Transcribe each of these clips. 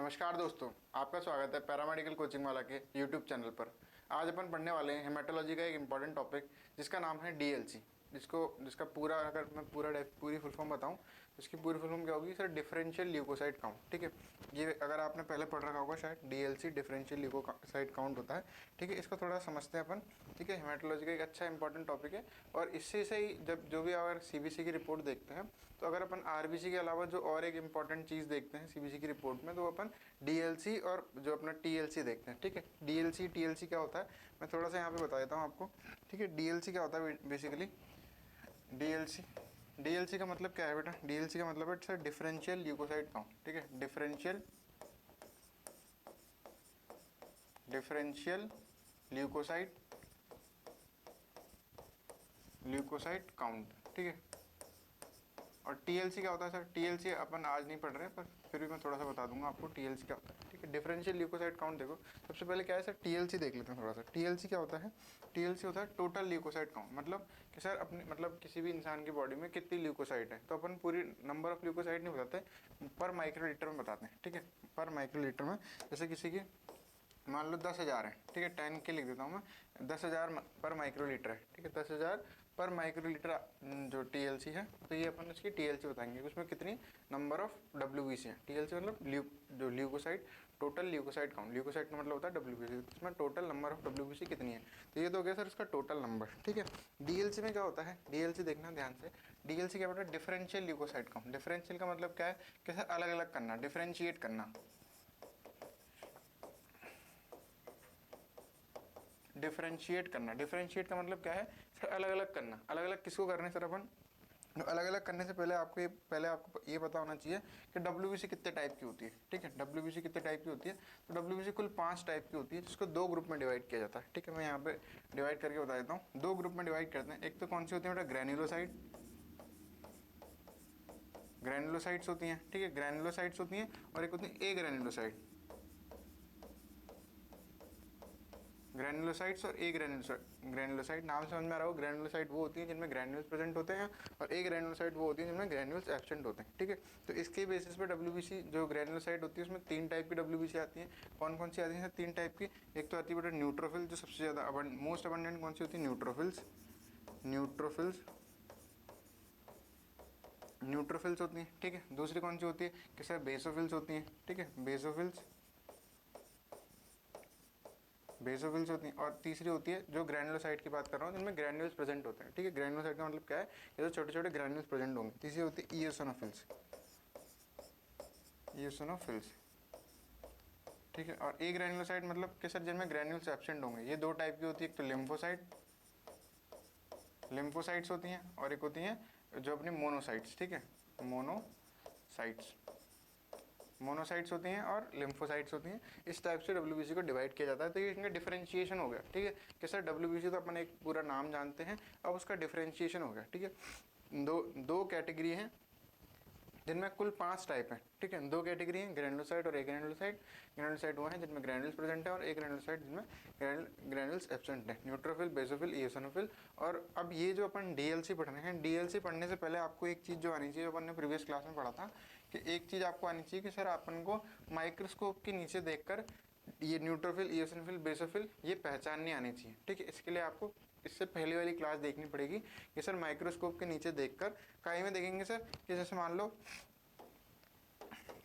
नमस्कार दोस्तों, आपका स्वागत है पैरामेडिकल कोचिंग वाला के यूट्यूब चैनल पर। आज अपन पढ़ने वाले हैं हेमेटोलॉजी का एक इम्पॉर्टेंट टॉपिक जिसका नाम है डीएलसी। जिसका पूरा अगर मैं पूरी फुल फॉर्म बताऊं तो इसकी पूरी फुल फॉर्म क्या होगी सर? Differential leucocyte count. ठीक है, ये अगर आपने पहले पढ़ रखा होगा शायद, डीएलसी डिफरेंशियल ल्यूकोसाइट काउंट होता है। ठीक है, इसको थोड़ा समझते हैं अपन। ठीक है, हेमेटोलॉजी का एक अच्छा इंपॉर्टेंट टॉपिक है और इससे से ही जब जो भी अगर सीबीसी की रिपोर्ट देखते हैं तो अगर अपन आरबीसी के अलावा जो और एक इम्पॉर्टेंट चीज़ देखते हैं सीबीसी की रिपोर्ट में, तो अपन डीएलसी और जो अपना टीएलसी देखते हैं। ठीक है, डीएलसी टीएलसी क्या होता है मैं थोड़ा सा यहाँ पे बता देता हूँ आपको। ठीक है, डीएलसी क्या होता है बेसिकली? डीएलसी का मतलब क्या है बेटा? डीएलसी का मतलब है सर डिफरेंशियल ल्यूकोसाइट काउंट। ठीक है, डिफरेंशियल ल्यूकोसाइट काउंट। ठीक है, और टीएलसी क्या होता है सर? टीएलसी अपन आज नहीं पढ़ रहे पर फिर भी मैं थोड़ा सा बता दूंगा आपको टीएलसी क्या होता है। ठीक है, डिफरेंशियल ल्यूकोसाइट काउंट देखो, सबसे पहले क्या है सर? टीएलसी देख लेते हैं थोड़ा सा। टीएलसी क्या होता है? टीएलसी होता है टोटल ल्यूकोसाइट काउंट। मतलब कि सर अपने मतलब किसी भी इंसान की बॉडी में कितनी ल्यूकोसाइट है, तो अपन पूरी नंबर ऑफ ल्यूकोसाइट नहीं बताते, पर माइक्रोलीटर में बताते हैं। ठीक है, पर माइक्रोलीटर में। जैसे किसी की मान लो 10,000 है। ठीक है, 10 के लिख देता हूँ मैं, 10,000 पर माइक्रोलीटर है। ठीक है, 10,000 पर माइक्रोलीटर जो टीएलसी है, तो ये अपन इसकी टीएलसी बताएंगे। उसमें कितनी नंबर ऑफ डब्ल्यूबीसी है। टीएलसी मतलब जो leucocyte, total leucocyte count. Leucocyte का मतलब होता है डब्ल्यूबीसी, इसमें टोटल नंबर ऑफ डब्ल्यूबीसी कितनी है। तो ये तो हो गया सर इसका टोटल नंबर। ठीक है, डीएलसी में क्या होता है? डीएलसी देखना ध्यान से। डीएलसी क्या होता है? Differential leucocyte count. डिफरेंशियल का मतलब क्या है कि सर अलग अलग करना, डिफरेंशिएट करना। डिफरेंशिएट का मतलब क्या है सर? अलग अलग करना। अलग अलग किसको करने सर अपन? अलग अलग करने से पहले आपको ये पता होना चाहिए कि डब्ल्यूबीसी कितने टाइप की होती है। ठीक है, डब्ल्यूबीसी कितने टाइप की होती है? तो डब्ल्यूबीसी कुल 5 टाइप की होती है, जिसको 2 ग्रुप में डिवाइड किया जाता है। ठीक है, मैं यहाँ पे डिवाइड करके बता देता हूँ। 2 ग्रुप में डिवाइड करते हैं। एक तो कौन सी होती है बेटा? ग्रैन्युलोसाइट्स होती हैं। ठीक है, ग्रैन्युलोसाइट्स होती हैं और एक होती है ए ग्रैन्युलोसाइट्स और ए ग्रैन्युलोसाइट। नाम समझ में आ रहा हो? ग्रैन्युलोसाइट वो होती है जिनमें ग्रैन्युल्स प्रेजेंट होते हैं और ए ग्रैन्युलोसाइट वो होती है जिनमें ग्रैन्युल्स एब्सेंट होते हैं। ठीक है, तो इसके बेसिस पे डब्ल्यूबीसी जो ग्रैन्युलोसाइट होती है उसमें 3 टाइप की डब्ल्यूबीसी आती है। कौन कौन सी आती है? 3 टाइप की। एक तो आती है बेटा न्यूट्रोफिल, जो सबसे ज़्यादा मोस्ट अबंडेंट कौन सी होती है? न्यूट्रोफिल्स होती हैं। ठीक है, दूसरी कौन सी होती है कि सर बेसोफिल्स होती हैं। ठीक है, बेसोफिल्स होती हैं। और तीसरी होती है जो ग्रैन्युलोसाइट की बात कर रहा हूँ, जिनमें ग्रैन्युल्स प्रेजेंट होते हैं। ठीक है, ग्रैन्युलोसाइट का मतलब क्या है? ये जो छोटे छोटे ग्रैन्युल्स प्रेजेंट होंगे। तीसरी होती है ईओसिनोफिल्स। ठीक है, और ए ग्रैन्युलोसाइट मतलब कि सर जिनमें ग्रैन्युल्स एब्सेंट होंगे। ये 2 टाइप की होती है, एक तो लिम्फोसाइट्स होती हैं और एक होती हैं जो अपनी मोनोसाइट्स। ठीक है, मोनोसाइट्स होती हैं और लिम्फोसाइट्स होती हैं। इस टाइप से डब्ल्यूबीसी को डिवाइड किया जाता है। तो ये इनका डिफरेंशिएशन हो गया। ठीक है, कि सर डब्ल्यूबीसी तो अपन एक पूरा नाम जानते हैं, अब उसका डिफरेंशिएशन हो गया। ठीक है, दो कैटेगरी हैं जिनमें कुल 5 टाइप हैं। ठीक है, 2 कैटेगरी हैं, ग्रैन्युलोसाइट और ए ग्रैन्युलोसाइट। ग्रैन्युलोसाइट वो हैं जिनमें ग्रैन्युल्स प्रेजेंट है और ए ग्रैन्युलोसाइट जिनमें ग्रैन्युल्स एब्सेंट है। Neutrophil, basophil, eosinophil. और अब ये जो अपन डीएलसी पढ़ रहे हैं, डीएलसी पढ़ने से पहले आपको एक चीज़ जो आनी चाहिए, अपन ने प्रीवियस क्लास में पढ़ा था कि एक चीज़ आपको आनी चाहिए कि सर अपन को माइक्रोस्कोप के नीचे देखकर ये न्यूट्रोफिल, इओसिनोफिल, बेसोफिल ये पहचाननी आनी चाहिए। ठीक है, इसके लिए आपको इससे पहले वाली क्लास देखनी पड़ेगी कि सर माइक्रोस्कोप के नीचे देखकर काई में देखेंगे सर कि जैसे मान लो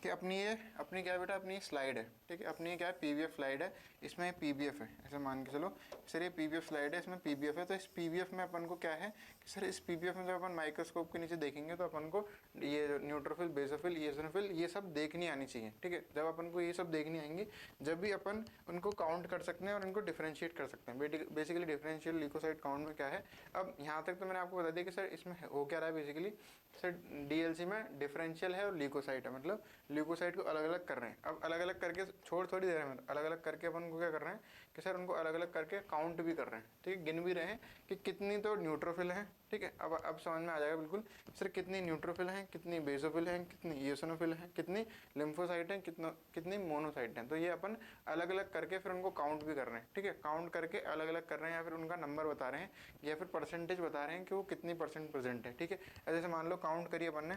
कि अपनी क्या है बेटा? अपनी स्लाइड है। ठीक है, अपनी क्या है? पीवीएफ स्लाइड है, इसमें पीबीएफ है। ऐसे मान के चलो सर ये पीबीएफ स्लाइड है, इसमें पीबीएफ है। तो इस पीबीएफ में अपन को क्या है कि सर इस पीबीएफ में जब अपन माइक्रोस्कोप के नीचे देखेंगे तो अपन को ये न्यूट्रोफिल, बेसोफिल, इओसिनोफिल ये सब देखनी आनी चाहिए। ठीक है, जब अपन को ये सब देखनी आएंगी जब भी अपन उनको काउंट कर सकते हैं और उनको डिफरेंशिएट कर सकते हैं। बेसिकली डिफरेंशियल ल्यूकोसाइट काउंट में क्या है? अब यहाँ तक तो मैंने आपको बता दिया कि सर इसमें हो क्या रहा है। बेसिकली सर डीएलसी में डिफरेंशियल है और ल्यूकोसाइट है, मतलब ल्यूकोसाइट को अलग अलग कर रहे हैं। अब अलग अलग करके छोड़ थोड़ी दे रहे हैं, अलग अलग करके अपन को क्या कर रहे हैं कि सर उनको अलग अलग करके काउंट भी कर रहे हैं। ठीक है, गिन भी रहे हैं कि कितनी तो न्यूट्रोफिल है। ठीक है, अब समझ में आ जाएगा बिल्कुल सर कितनी न्यूट्रोफिल हैं, कितनी बेसोफिल हैं, कितनी इओसिनोफिल हैं, कितनी लिम्फोसाइट हैं, कितनी मोनोसाइट हैं। तो ये अपन अलग अलग करके फिर उनको काउंट भी कर रहे हैं। ठीक है, काउंट करके अलग अलग कर रहे हैं या फिर उनका नंबर बता रहे हैं या फिर परसेंटेज बता रहे हैं कि वो कितनी % प्रेजेंट है। ठीक है, जैसे मान लो काउंट करिए अपन ने।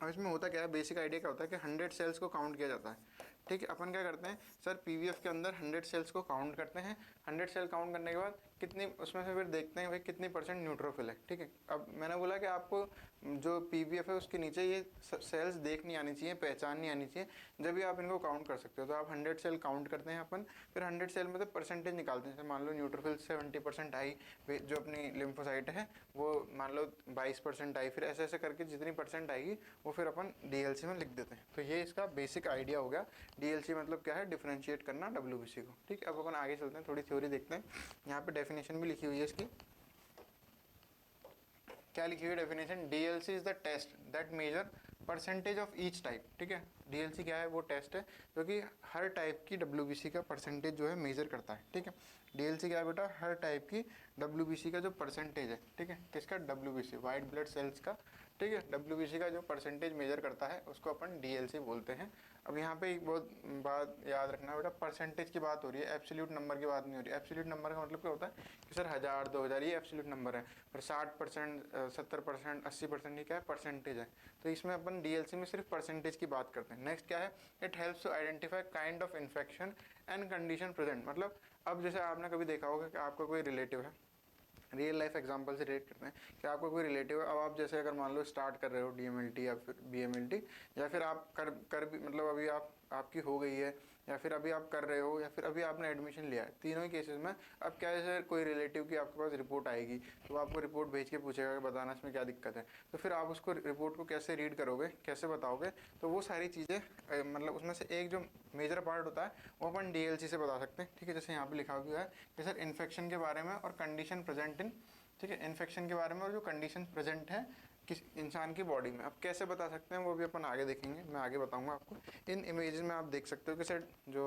अब इसमें होता क्या है? बेसिक आइडिया क्या होता है कि 100 सेल्स को काउंट किया जाता है। ठीक है, अपन क्या करते हैं सर, पीवीएफ के अंदर 100 सेल्स को काउंट करते हैं, 100 सेल काउंट करने के बाद कितनी उसमें से फिर देखते हैं भाई कितनी परसेंट न्यूट्रोफिल है। ठीक है, अब मैंने बोला कि आपको जो पीवीएफ है उसके नीचे ये सेल्स देखनी आनी चाहिए, पहचाननी आनी चाहिए, जब भी आप इनको काउंट कर सकते हो। तो आप 100 सेल काउंट करते हैं अपन, फिर 100 सेल में से परसेंटेज निकालते हैं। मान लो न्यूट्रोफिल 70% आई, जो अपनी लिम्फोसाइट है वो मान लो 22% आई, फिर ऐसे ऐसे करके जितनी परसेंट आएगी वो फिर अपन डीएलसी में लिख देते हैं। तो ये इसका बेसिक आइडिया हो गया। डीएलसी मतलब क्या है, डिफरेंशिएट करना डब्ल्यूबीसी को। ठीक है, अब अपन आगे चलते हैं, थोड़ी थ्योरी देखते हैं। यहाँ पे डेफिनेशन भी लिखी हुई है इसकी। क्या लिखी हुई definition, DLC is the test that measure percentage of each type. ठीक है, डीएलसी क्या है, वो टेस्ट है जो कि हर टाइप की डब्ल्यूबीसी का परसेंटेज जो है मेजर करता है। ठीक है, डीएलसी क्या है बेटा, हर टाइप की डब्ल्यूबीसी का जो परसेंटेज है, ठीक है, किसका, डब्ल्यूबीसी, वाइट ब्लड सेल्स का। ठीक है, डब्ल्यूबीसी का जो परसेंटेज मेजर करता है उसको अपन डीएलसी बोलते हैं। अब यहाँ पे एक बहुत बात याद रखना बेटा, परसेंटेज की बात हो रही है, एब्सोल्यूट नंबर की बात नहीं हो रही। एब्सोल्यूट नंबर का मतलब क्या होता है कि सर 1000 2000 ये एब्सोल्यूट नंबर है, पर 60% 70% 80% ये क्या है, परसेंटेज है। तो इसमें अपन डीएलसी में सिर्फ परसेंटेज की बात करते हैं। नेक्स्ट क्या है, it helps to identify kind of infection and condition present. मतलब अब जैसे आपने कभी देखा होगा कि आपका कोई रिलेटिव है, रियल लाइफ एग्जांपल से रिलेट करते हैं कि आपका कोई रिलेटिव है। अब आप जैसे अगर मान लो स्टार्ट कर रहे हो डीएमएलटी या फिर बीएमएलटी, या फिर आप कर भी मतलब अभी आपकी हो गई है, या फिर अभी आप कर रहे हो, या फिर अभी आपने एडमिशन लिया है, तीनों ही केसेस में अब क्या है, कोई रिलेटिव की आपके पास रिपोर्ट आएगी तो आपको रिपोर्ट भेज के पूछेगा कि बताना इसमें क्या दिक्कत है। तो फिर आप उसको रिपोर्ट को कैसे रीड करोगे, कैसे बताओगे, तो वो सारी चीज़ें मतलब उसमें से एक जो मेजर पार्ट होता है वो अपन डीएलसी से बता सकते हैं। ठीक है, जैसे यहाँ पे लिखा हुआ है कि सर इन्फेक्शन के बारे में और कंडीशन प्रेजेंट इन, ठीक है, इन्फेक्शन के बारे में और जो कंडीशन प्रेजेंट है किस इंसान की बॉडी में। अब कैसे बता सकते हैं वो भी अपन आगे देखेंगे, मैं आगे बताऊंगा आपको। इन इमेजेस में आप देख सकते हो कि सर जो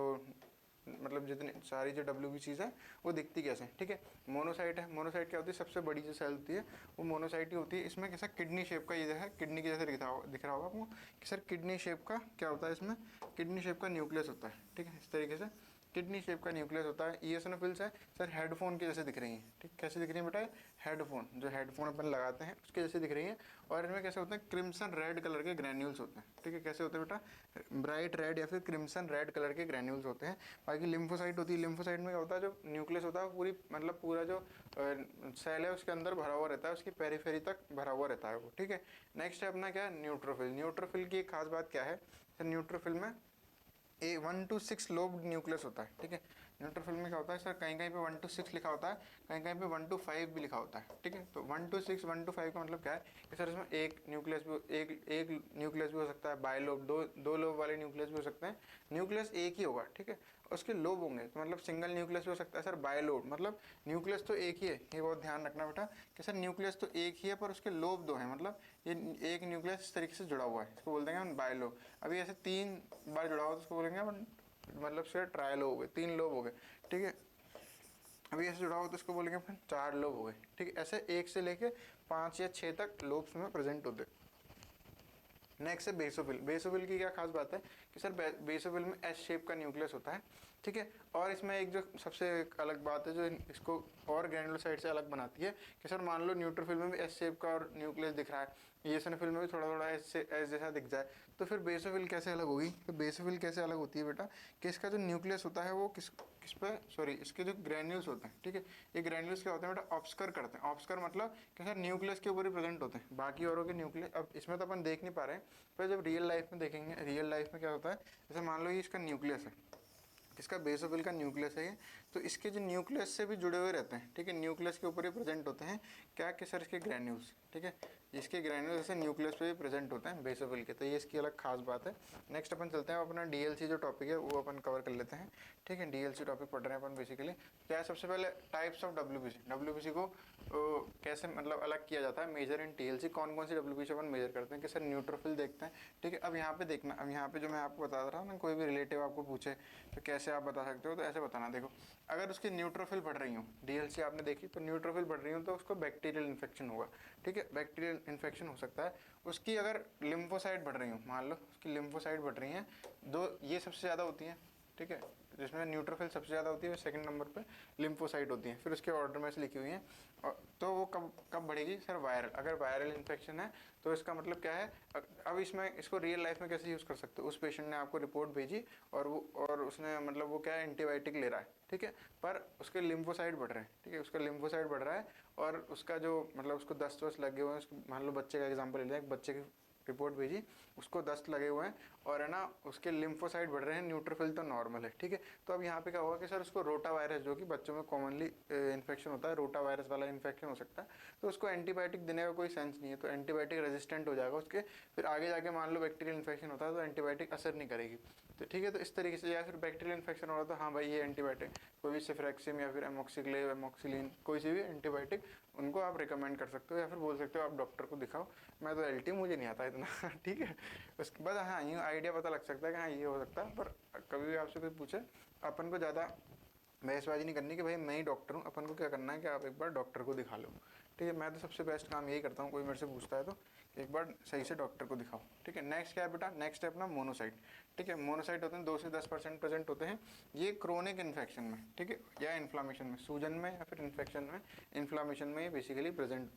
मतलब जितनी सारी जो डब्ल्यूबीसीज है वो दिखती कैसे। ठीक है, मोनोसाइट है, मोनोसाइट क्या होती है, सबसे बड़ी जो सेल होती है वो मोनोसाइट ही होती है। इसमें कैसा किडनी शेप का ये है, किडनी के जैसे दिख रहा होगा आपको कि सर किडनी शेप का क्या होता है, इसमें किडनी शेप का न्यूक्लियस होता है। ठीक है, इस तरीके से किडनी शेप का न्यूक्लियस होता है। ईओसिनोफिल्स है सर हेडफोन के जैसे दिख रही हैं। ठीक, कैसे दिख रही है बेटा, हेडफोन, जो हेडफोन अपन लगाते हैं उसके जैसे दिख रही है। और इनमें कैसे होते हैं, क्रिम्सन रेड कलर के ग्रैन्यूल्स होते हैं। ठीक है, कैसे होते हैं बेटा, ब्राइट रेड या फिर क्रिम्सन रेड कलर के ग्रैन्यूल्स होते हैं। बाकी लिम्फोसाइट होती है, लिम्फोसाइट में क्या होता है, जो न्यूक्लियस होता है पूरी मतलब पूरा जो सेल है उसके अंदर भरा हुआ रहता है, उसकी पेरीफेरी तक भरा हुआ रहता है वो। ठीक है, नेक्स्ट है अपना क्या, न्यूट्रोफिल। न्यूट्रोफिल की एक खास बात क्या है, न्यूट्रोफिल में 1 to 6 लोब न्यूक्लियस होता है। ठीक है, न्यूट्रोफिल में क्या होता है सर, कहीं कहीं पे 1 to 6 लिखा होता है, कहीं कहीं पे 1 to 5 भी लिखा होता है। ठीक है, तो 1 to 6 1 to 5 का मतलब क्या है कि सर इसमें एक न्यूक्लियस भी एक न्यूक्लियस भी हो सकता है, बायलोब दो लोब वाले न्यूक्लियस भी हो सकते हैं। न्यूक्लियस एक ही होगा, ठीक है, उसके लोब होंगे, तो मतलब सिंगल न्यूक्लियस भी हो सकता है सर। बायलोब मतलब न्यूक्लियस तो एक ही है, ये बहुत ध्यान रखना बेटा कि सर न्यूक्लियस तो एक ही है पर उसके लोब दो हैं, मतलब ये एक न्यूक्लियस इस तरीके से जुड़ा हुआ है, इसको बोल देंगे हम बायलोब। अभी ऐसे 3 बार जुड़ा हुआ तो उसको बोलेंगे अपन मतलब से ट्रायल हो गए, 3 लोब हो गए। ठीक है, अभी ऐसे जुड़ा हो तो इसको बोलेंगे फिर 4 लोब हो गए। ठीक है, ऐसे 1 से लेके 5 या 6 तक लोब्स में प्रेजेंट होते। नेक्स्ट है बेसोफिल। बेसोफिल की क्या खास बात है कि सर बेसोफिल में एस शेप का न्यूक्लियस होता है। ठीक है, और इसमें एक जो सबसे एक अलग बात है जो इसको और ग्रैनुलोसाइट से अलग बनाती है कि सर मान लो न्यूट्रोफिल में भी एस शेप का और न्यूक्लियस दिख रहा है, ईओसिनोफिल में भी थोड़ा थोड़ा एस जैसा दिख जाए, तो फिर बेसोफिल कैसे अलग होगी। तो बेसोफिल कैसे अलग होती है बेटा कि इसका जो न्यूक्लियस होता है वो किस पे सॉरी इसके जो ग्रैन्यूल्स होते हैं, ठीक है, ये ग्रैन्यूल्स क्या होते हैं बेटा, ऑब्स्कर करते हैं। ऑब्स्कर मतलब कि सर न्यूक्लियस के ऊपर ही प्रेजेंट होते हैं, बाकी औरों के न्यूक्लियस अब इसमें तो अपन देख नहीं पा रहे हैं, पर जब रियल लाइफ में देखेंगे, रियल लाइफ में क्या होता है, जैसे मान लो ये इसका न्यूक्लियस है, इसका बेसोफिल का न्यूक्लियस है ये, तो इसके जो न्यूक्लियस से भी जुड़े हुए रहते हैं। ठीक है, न्यूक्लियस के ऊपर ही प्रेजेंट होते हैं क्या कि सर इसके ग्रैन्यूल्स। ठीक है, इसके ग्रैन्यूल्स जैसे न्यूक्लियस पे भी प्रेजेंट होते हैं बेसोफिल के, तो ये इसकी अलग खास बात है। नेक्स्ट अपन चलते हैं, अपना डीएलसी जो टॉपिक है वो अपन कवर कर लेते हैं। ठीक है, डीएलसी टॉपिक पढ़ रहे हैं अपन बेसिकली। क्या है, सबसे पहले टाइप्स ऑफ डब्ल्यूबीसी। डब्ल्यूबीसी को कैसे मतलब अलग किया जाता है, मेजर इन टीएलसी, कौन कौन सी डब्ल्यूबीसी अपन मेजर करते हैं कि सर न्यूट्रोफिल देखते हैं। ठीक है, अब यहाँ पे देखना, अब यहाँ पे जो मैं आपको बता रहा हूँ ना, कोई भी रिलेटिव आपको पूछे तो कैसे आप बता सकते हो, तो ऐसे बताना। देखो, अगर उसकी न्यूट्रोफिल बढ़ रही हो, डीएलसी आपने देखी तो न्यूट्रोफिल बढ़ रही हो तो उसको बैक्टीरियल इन्फेक्शन होगा। ठीक है, बैक्टीरियल इन्फेक्शन हो सकता है। उसकी अगर लिम्फोसाइट बढ़ रही हो, मान लो उसकी लिम्फोसाइट बढ़ रही हैं, दो ये सबसे ज़्यादा होती हैं, ठीक है, जिसमें न्यूट्रोफिल सबसे ज़्यादा होती है, सेकंड नंबर पे लिम्फोसाइट होती है, फिर उसके ऑर्डर में से लिखी हुई हैं। और तो वो कब कब बढ़ेगी सर? वायरल, अगर वायरल इन्फेक्शन है तो इसका मतलब क्या है? अब इसमें इसको रियल लाइफ में कैसे यूज़ कर सकते हो? उस पेशेंट ने आपको रिपोर्ट भेजी और उसने मतलब वो क्या है, एंटीबायोटिक ले रहा है, ठीक है, पर उसके लिम्फोसाइट बढ़ रहे हैं, ठीक है, उसका लिम्फोसाइट बढ़ रहा है और उसका जो मतलब उसको दस्त वस्त लगे हुए हैं, मान लो बच्चे का एग्जाम्पल ले लें, एक बच्चे की रिपोर्ट भेजी, उसको दस्त लगे हुए हैं और है ना उसके लिम्फोसाइट बढ़ रहे हैं, न्यूट्रोफिल तो नॉर्मल है, ठीक है। तो अब यहाँ पे क्या होगा कि सर उसको रोटा वायरस, जो कि बच्चों में कॉमनली इन्फेक्शन होता है, रोटा वायरस वाला इन्फेक्शन हो सकता है, तो उसको एंटीबायोटिक देने का कोई सेंस नहीं है, तो एंटीबायोटिक रेजिस्टेंट हो जाएगा उसके, फिर आगे जाके मान लो बैक्टीरियल इन्फेक्शन होता है तो एंटीबायोटिक असर नहीं करेगी, तो ठीक है। तो इस तरीके से, या फिर बैक्टीरियल इन्फेक्शन हो रहा तो हाँ भाई ये एंटीबायोटिक, कोई भी सिफ्रैक्सिम या फिर एमोक्सिक्लेव, एमोक्सिलिन, कोई सी भी एंटीबायोटिक उनको आप रिकमेंड कर सकते हो, या फिर बोल सकते हो आप डॉक्टर को दिखाओ, मैं तो एलटी मुझे नहीं आता इतना ठीक है। उसके बाद हाँ यूँ आइडिया पता लग सकता है कि हाँ ये हो सकता है, पर कभी भी आपसे कोई पूछे अपन को ज़्यादा बहसबाजी नहीं करनी कि भाई मैं ही डॉक्टर हूँ, अपन को क्या करना है कि आप एक बार डॉक्टर को दिखा लो, ठीक है। मैं तो सबसे बेस्ट काम यही करता हूँ, कोई मेरे से पूछता है तो एक बार सही से डॉक्टर को दिखाओ, ठीक है। नेक्स्ट क्या है बेटा? नेक्स्ट है अपना मोनोसाइट, ठीक है। मोनोसाइट होते हैं 2 से 10% प्रेजेंट होते हैं, ये क्रोनिक इन्फेक्शन में, ठीक है, या इन्फ्लामेशन में, सूजन में या फिर इन्फेक्शन में, इन्फ्लामेशन में ये बेसिकली प्रेजेंट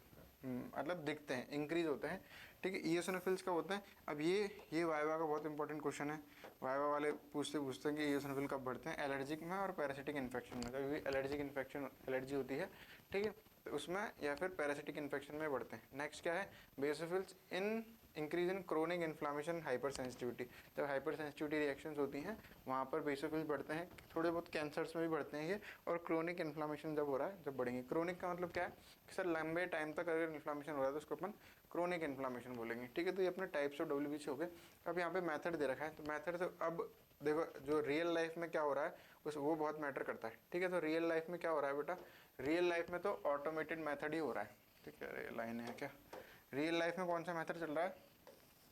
मतलब दिखते हैं, इंक्रीज होते हैं, ठीक है। ईओसिनोफिल्स का होता है। अब ये वाइवा का बहुत इंपॉर्टेंट क्वेश्चन है, वाइवा वाले पूछते हैं कि ईओसिनोफिल कब बढ़ते हैं? एलर्जिक में और पैरासिटिक इन्फेक्शन में, कभी भी एलर्जिक इन्फेक्शन, एलर्जी होती है, ठीक है, तो उसमें या फिर पैरासिटिक इन्फेक्शन में बढ़ते हैं। नेक्स्ट क्या है? Basophils in increase in chronic inflammation, hyper sensitivity, जब हाइपर सेंसिटिविटी रिएक्शंस होती हैं वहाँ पर बेसोफिल्स बढ़ते हैं, थोड़े बहुत कैंसर्स में भी बढ़ते हैं ये, और क्रोनिक इन्फ्लामेशन जब हो रहा है जब बढ़ेंगे। क्रोनिक का मतलब क्या है कि सर लंबे टाइम तक अगर इन्फ्लामेशन हो रहा है तो उसको अपन क्रोनिक इन्फ्लामेशन बोलेंगे, ठीक है। तो ये अपने टाइप्स ऑफ WBC हो गए। अब यहाँ पे मेथड दे रखा है, तो मेथड से अब देखो जो रियल लाइफ में क्या हो रहा है उस वो बहुत मैटर करता है, ठीक है। तो रियल लाइफ में क्या हो रहा है बेटा? रियल लाइफ में तो ऑटोमेटेड मेथड ही हो रहा है, ठीक है। लाइन है क्या? रियल लाइफ में कौन सा मेथड चल रहा है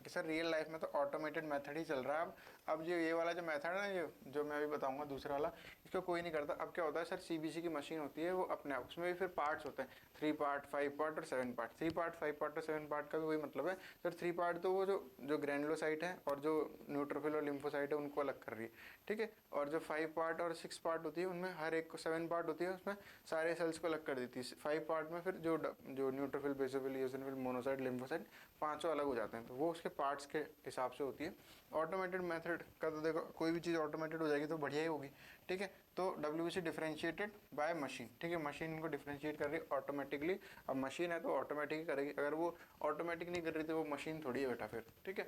कि सर रियल लाइफ में तो ऑटोमेटेड मेथड ही चल रहा है। अब जो ये वाला जो मेथड है ना, ये जो मैं अभी बताऊंगा दूसरा वाला, इसको कोई नहीं करता। अब क्या होता है सर, CBC की मशीन होती है वो अपने आप, उसमें भी फिर पार्ट्स होते हैं, 3 पार्ट, 5 पार्ट और 7 पार्ट। 3 पार्ट, 5 पार्ट और 7 पार्ट का भी वही मतलब है सर। 3 पार्ट तो वो जो ग्रैनुलोसाइट है और जो न्यूट्रोफिल और लिम्फोसाइट है उनको अलग कर रही है, ठीक है। और जो 5 पार्ट और 6 पार्ट होती है उनमें हर एक को 7 पार्ट होती है, उसमें सारे सेल्स को अलग कर देती है। 5 पार्ट में फिर जो neutrophil, basophil, eosinophil, monocyte, lymphocyte, पांचों अलग हो जाते हैं, तो वो उसके पार्ट्स के हिसाब से होती है। ऑटोमेटेड मेथड का तो देखो कोई भी चीज़ ऑटोमेटेड हो जाएगी तो बढ़िया ही होगी, ठीक है। तो WBC डिफरेंशिएटेड बाय मशीन, ठीक है, मशीन इनको डिफरेंशिएट कर रही है ऑटोमेटिकली। अब मशीन है तो ऑटोमेटिक ही करेगी, अगर वो ऑटोमेटिक नहीं कर रही तो वो मशीन थोड़ी है बेटा फिर, ठीक है।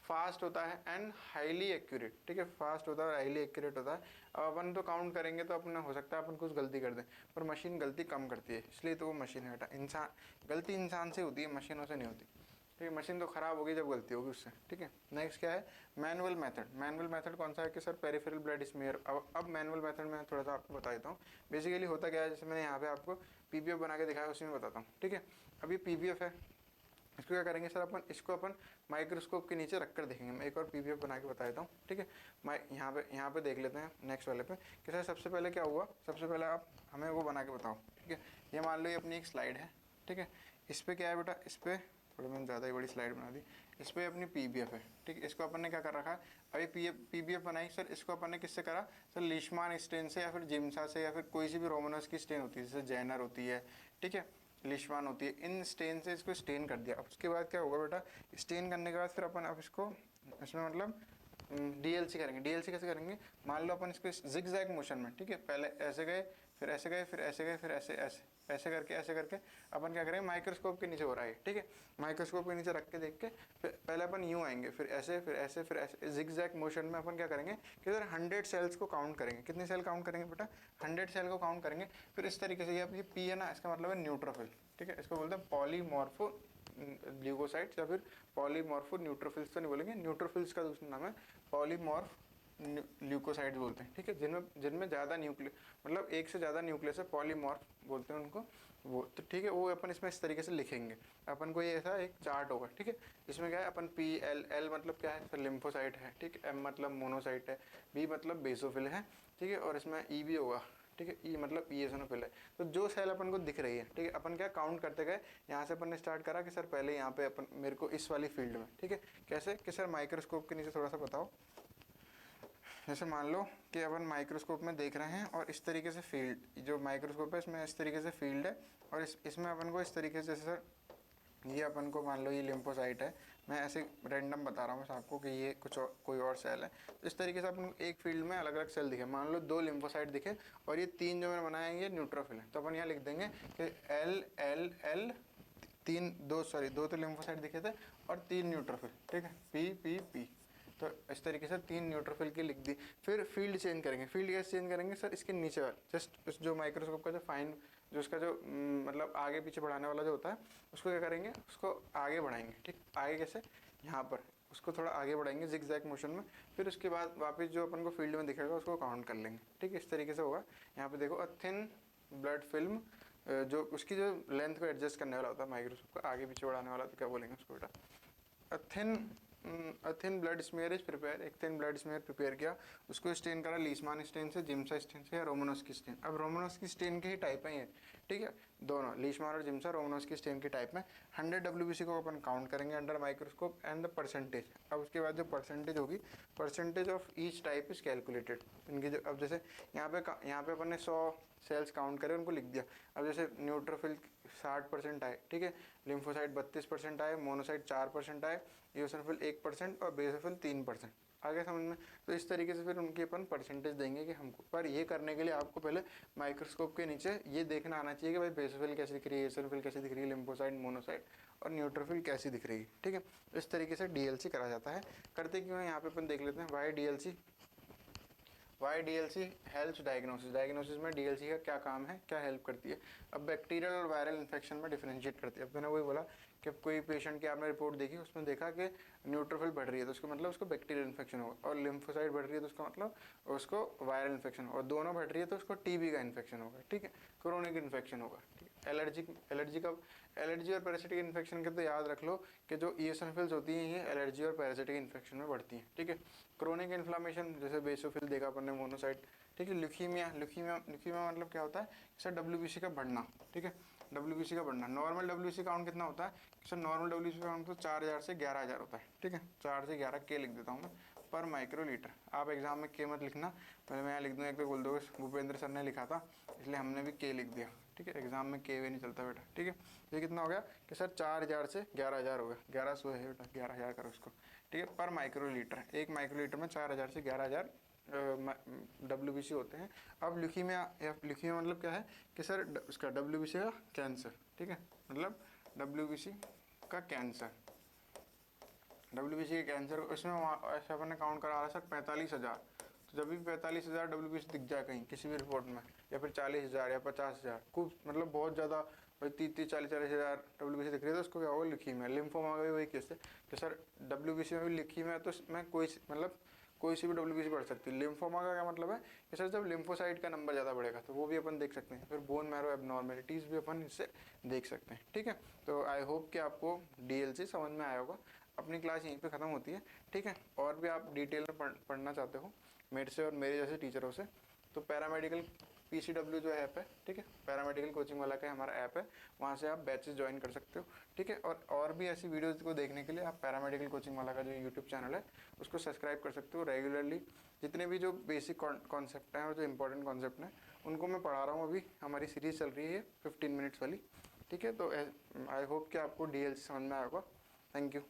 फास्ट होता है एंड हाईली एक्यूरेट, ठीक है, फास्ट होता है और हाईली एक्यूरेट होता है। अब अपन तो काउंट करेंगे तो अपना हो सकता है अपन कुछ गलती कर दें, पर मशीन गलती कम करती है, इसलिए तो वो मशीन है बेटा। इंसान गलती इंसान से होती है, मशीनों से नहीं होती, ठीक है। मशीन तो खराब होगी जब गलती होगी उससे, ठीक है। नेक्स्ट क्या है? Manual method. मैनुअल मेथड कौन सा है कि सर पेरिफेरल ब्लड स्मीयर। अब मैनुअल मेथड में थोड़ा सा आपको बता देता हूँ। बेसिकली होता क्या है, जैसे मैंने यहाँ पे आपको PPF बना के दिखाया उसी में बताता हूँ, ठीक है। अब ये PPF है, इसको क्या करेंगे सर अपन, इसको अपन माइक्रोस्कोप के नीचे रख कर देखेंगे। मैं एक और PPF बना के बता देता हूँ, ठीक है। मैं यहाँ पे देख लेते हैं नेक्स्ट वाले पे कि सर सबसे पहले क्या हुआ। सबसे पहले आप हमें वो बना के बताओ, ठीक है। ये मान लो ये अपनी एक स्लाइड है, ठीक है। इस पर क्या है बेटा, इस पर थोड़ी मैंने ज़्यादा ही बड़ी स्लाइड बना दी। इस पर अपनी PPF है, ठीक है। इसको अपन ने क्या कर रखा है, अभी PPF बनाई सर, इसको अपन ने किससे करा सर? लीशमान स्टेन से या फिर जिम्सा से या फिर कोई सी भी रोमनस की स्टेन होती है, जैसे जैनर होती है, ठीक है, लिशमान होती है, इन स्टेन से इसको स्टेन कर दिया। अब उसके बाद क्या होगा बेटा, स्टेन करने के बाद फिर अपन अब इसको इसमें मतलब DLC करेंगे। DLC कैसे करेंगे? मान लो अपन इसको जिगजैग मोशन में, ठीक है, पहले ऐसे गए, फिर ऐसे गए, फिर ऐसे गए, फिर ऐसे ऐसे ऐसे करके अपन क्या करेंगे, माइक्रोस्कोप के नीचे हो रहा है, ठीक है। माइक्रोस्कोप के नीचे रख के देख के फिर पहले अपन यूँ आएंगे, फिर ऐसे, फिर ऐसे, फिर ऐसे, जिगजैग मोशन में अपन क्या करेंगे कि इधर 100 सेल्स को काउंट करेंगे। कितने सेल काउंट करेंगे बेटा? 100 सेल को काउंट करेंगे। फिर इस तरीके से ये P है ना, इसका मतलब है न्यूट्रोफिल, ठीक है। इसको बोलते हैं पॉलीमॉर्फो ल्यूकोसाइट्स या फिर पॉलीमॉर्फो न्यूट्रोफिल्स, तो नहीं बोलेंगे, न्यूट्रोफिल्स का दूसरा नाम है पॉलीमॉर्फ ल्यूकोसाइड्स बोलते हैं, ठीक है। जिनमें ज़्यादा न्यूक्लियस, मतलब एक से ज़्यादा न्यूक्लियस है, पॉलीमॉर्फ बोलते हैं उनको वो, तो ठीक है। वो अपन इसमें इस तरीके से लिखेंगे। अपन को ये ऐसा एक चार्ट होगा, ठीक है। इसमें क्या है, अपन L मतलब क्या है सर? लिम्फोसाइट है, ठीक है। M मतलब मोनोसाइट है, B मतलब बेसोफिल है, ठीक है। और इसमें E भी होगा, ठीक है। E मतलब ईओसिनोफिल है। तो जो सेल अपन को दिख रही है, ठीक है, अपन क्या काउंट करते गए। यहाँ से अपन ने स्टार्ट करा कि सर पहले यहाँ पे अपन मेरे को इस वाली फील्ड में, ठीक है, कैसे कि सर माइक्रोस्कोप के नीचे थोड़ा सा बताओ। जैसे मान लो कि अपन माइक्रोस्कोप में देख रहे हैं और इस तरीके से फील्ड, जो माइक्रोस्कोप है इसमें इस तरीके से फील्ड है और इसमें अपन को इस तरीके से, जैसे सर ये अपन को मान लो ये लिम्फोसाइट है, मैं ऐसे रैंडम बता रहा हूँ बस आपको कि ये कुछ और कोई और सेल है। तो इस तरीके से अपन को एक फील्ड में अलग अलग सेल दिखे, मान लो 2 लिम्फोसाइट दिखे और ये 3 जो मैंने बनाए हैं ये न्यूट्रोफिल है। तो अपन यहाँ लिख देंगे कि एल एल एल 2 तो लिम्फोसाइट दिखे थे और 3 न्यूट्रोफिल, ठीक है, पी पी पी। तो इस तरीके से 3 न्यूट्रोफिल की लिख दी। फिर फील्ड चेंज करेंगे, फील्ड कैसे चेंज करेंगे सर, इसके नीचे वाला जस्ट उस जो माइक्रोस्कोप का जो फाइन जो उसका जो मतलब आगे पीछे बढ़ाने वाला जो होता है उसको क्या करेंगे, उसको आगे बढ़ाएंगे, ठीक, आगे कैसे, यहाँ पर उसको थोड़ा आगे बढ़ाएंगे जिग-जैग मोशन में। फिर उसके बाद वापस जो अपन को फील्ड में दिखेगा उसको काउंट कर लेंगे, ठीक है, इस तरीके से होगा। यहाँ पे देखो अ थिन ब्लड फिल्म, जो उसकी जो लेंथ को एडजस्ट करने वाला होता है माइक्रोस्कोप का, आगे पीछे बढ़ाने वाला, तो क्या बोलेंगे उसको बेटा, a thin blood smear is prepare. एक थिन ब्लड स्मेयर प्रिपेयर किया, उसको स्टेन करा लीसमान स्टेन से, जिम्सा स्टेन से या रोमानोव्स्की स्टेन। अब रोमानोव्स्की स्टेन के ही टाइप है ये, ठीक है, दोनों लीसमान और जिम्सा रोमानोव्स्की स्टेन के टाइप में। 100 WBC को अपन काउंट करेंगे under microscope and the percentage. अब उसके बाद जो परसेंटेज होगी, percentage of each type is calculated. इनकी जो, अब जैसे यहाँ पे अपन ने 100 सेल्स काउंट करे, उनको लिख दिया। अब जैसे न्यूट्रोफिल 60% आए, ठीक है, लिम्फोसाइट 32% आए, मोनोसाइट 4% आए, ईओसिनोफिल 1% और बेसोफिल 3%। आगे समझ में? तो इस तरीके से फिर उनकी अपन परसेंटेज देंगे कि हमको, पर ये करने के लिए आपको पहले माइक्रोस्कोप के नीचे ये देखना आना चाहिए कि भाई बेसोफिल कैसी दिख रही है, ईओसिनोफिल कैसी दिख रही है, लिम्फोसाइट, मोनोसाइट और न्यूट्रोफिल कैसी दिख रही है, ठीक है। इस तरीके से डीएलसी करा जाता है। करते क्यों है यहाँ पे अपन देख लेते हैं, why DLC helps diagnosis. Diagnosis में डीएलसी का क्या काम है, क्या हेल्प करती है। अब बैक्टीरियल और वायरल इन्फेक्शन में डिफरेंशिएट करती है। अब मैंने वही बोला कि कोई पेशेंट की आपने रिपोर्ट देखी, उसमें देखा कि न्यूट्रोफिल बढ़ रही है तो उसका मतलब उसको बैक्टीरियल इन्फेक्शन होगा, और लिम्फोसाइट बढ़ रही है तो उसका मतलब उसको वायरल इन्फेक्शन होगा, और दोनों बढ़ रही है तो उसको टीबी का इन्फेक्शन होगा, ठीक है, क्रोनिक इन्फेक्शन होगा, ठीक है। एलर्जी और पैरासिटिक इन्फेक्शन के तो याद रख लो कि जो ईओसिनोफिल्स होती हैं ये एलर्जी और पैरासिटिक इन्फेक्शन में बढ़ती हैं, ठीक है। क्रोनिक इन्फ्लामेशन जैसे बेसोफिल देखा अपन ने, मोनोसाइट, ठीक है। ल्यूकीमिया मतलब क्या होता है सर, डब्ल्यूबीसी का बढ़ना, ठीक है, डब्ल्यूबीसी का बढ़ना। नॉर्मल डब्ल्यूबीसी काउंट कितना होता है सर, नॉर्मल डब्ल्यूबीसी काउंट तो 4000 से 11000 होता है, ठीक है, 4 से 11 के लिख देता हूँ मैं पर माइक्रोलीटर। आप एग्जाम में के मत लिखना, पहले मैं यहाँ लिख दूँ, एक तो बोल दो भूपेंद्र सर ने लिखा था इसलिए हमने भी के लिख दिया, ठीक है, एग्जाम में के वे नहीं चलता बेटा, ठीक है। ये कितना हो गया कि सर 4000 से 11000 हो गया, 1100 है बेटा, 11000 करो उसको, ठीक है, पर माइक्रोलीटर। एक माइक्रोलीटर में 4000 से 11000 WBC होते हैं। अब ल्यूकीमिया मतलब क्या है कि सर उसका WBC का कैंसर, ठीक है, मतलब WBC का कैंसर, WBC के कैंसर, इसमें ऐसा अपन ने काउंट करा रहा है सर 45,000। तो जब भी 45,000 WBC दिख जाए कहीं किसी भी रिपोर्ट में, या फिर 40,000 या 50,000, खूब मतलब बहुत ज़्यादा 30-40,000 WBC दिख रही है तो उसको क्या होगा, ल्यूकीमिया। लिम्फोमा का भी वही केस है कि सर WBC में भी ल्यूकीमिया, तो इसमें कोई सी भी WBC बढ़ सकती है। लिम्फोमा का क्या मतलब है कि सर जब लिम्फोसाइट का नंबर ज़्यादा बढ़ेगा तो वो भी अपन देख सकते हैं। फिर बोन मैरो एबनॉर्मेलिटीज़ भी अपन इससे देख सकते हैं, ठीक है। तो आई होप कि आपको डीएलसी समझ में आया होगा। अपनी क्लास यहीं पे ख़त्म होती है, ठीक है। और भी आप डिटेल में पढ़ना चाहते हो मेरे से और मेरे जैसे टीचरों से, तो पैरामेडिकल PCW जो ऐप है, ठीक है, पैरामेडिकल कोचिंग वाला का हमारा ऐप है, वहाँ से आप बैचेस ज्वाइन कर सकते हो, ठीक है। और भी ऐसी वीडियोस को देखने के लिए आप पैरामेडिकल कोचिंग वाला का जो यूट्यूब चैनल है उसको सब्सक्राइब कर सकते हो। रेगुलरली जितने भी जो बेसिक कॉन्सेप्ट हैं और जो इंपॉर्टेंट कॉन्सेप्ट हैं उनको मैं पढ़ा रहा हूँ। अभी हमारी सीरीज़ चल रही है 15 मिनट्स वाली, ठीक है। तो आई होप कि आपको DLC समझ में आएगा। Thank you.